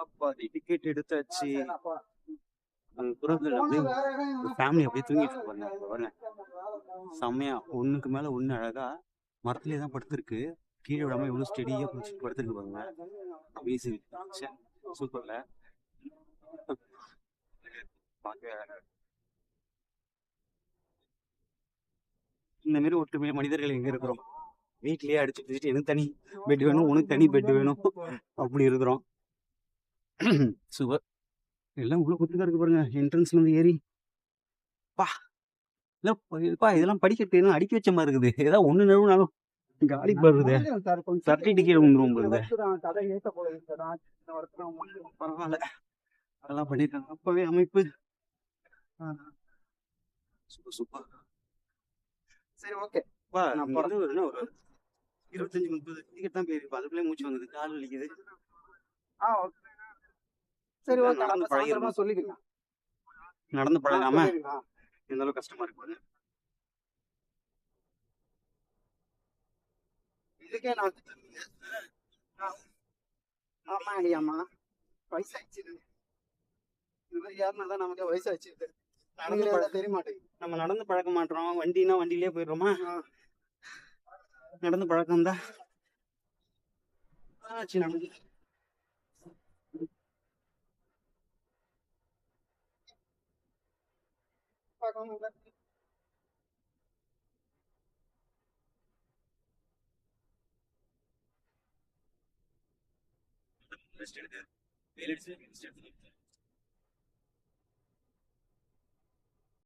அப்பா டிக்கெட் எடுத்தாச்சு. அங்க புறத்துல அப்படியே ஒரு ஃபேமிலி அப்படியே தூங்கிட்டு இருக்கு பாருங்க. பாருங்க செம்மையா ஒண்ணுக்கு மேல ஒண்ணு அழகா மரத்துலயே தான் படுத்திருக்கு. கீழே விடாம எவ்வளவு ஸ்டெடியா பிடிச்சிட்டு படுத்திருக்கு பாருங்க. அமேசிங். சூப்பர்ல. பார்க்கவே அழகா இருக்கு. இந்த மாதிரி ஒற்றுமை மனிதர்கள் எங்க இருக்கிறோம்? வீட்லயே அடிச்சு பிடிச்சிட்டு எனக்கு தனி பெட் வேணும், உனக்கு தனி பெட் வேணும், அப்படி இருக்கிறோம். சூப்பர். எல்லாம் உள்ள குத்துக்கா இருக்கு பாருங்க. என்ட்ரன்ஸ்ல இருந்து ஏறி பா இல்லப்பா இதெல்லாம் படிக்கட்டு எல்லாம் அடுக்கி வச்ச மாதிரி இருக்குது. ஏதாவது ஒண்ணு நடுவுனாலும் காலி வருது. 30 டிக்கெட் வந்துரும் போகுது. பரவாயில்ல, அதெல்லாம் பண்ணிருக்காங்க அப்பவே அமைப்பு. Super super. சரி ஓகே. நான் ஒரு 25-30 டிக்கெட் தான் போயிருப்பா. அதுக்குள்ளே மூச்சு வந்தது, கால் வலிக்குது. சரி ஓகே. நடந்து பழகிருமா சொல்லிக்கலாம். நடந்து பழகாம இந்த அளவுக்கு கஷ்டமா இருக்கு. இதுக்கே நான் ஆமா ஐயாமா வயசாச்சு. இந்த மாதிரி யாருனாதான் நமக்கு வயசாச்சு. நடந்து தெரிய மாட்டேங்குது. நம்ம நடந்து பழக்க மாட்டோம். வண்டினா வண்டியிலே போயிடுறோமா. நடந்து பழக்கம் தான் ஆச்சு நமக்கு. ரெஸ்ட் எடுத்து வெயில் அடிச்சு ரெஸ்ட் எடுத்து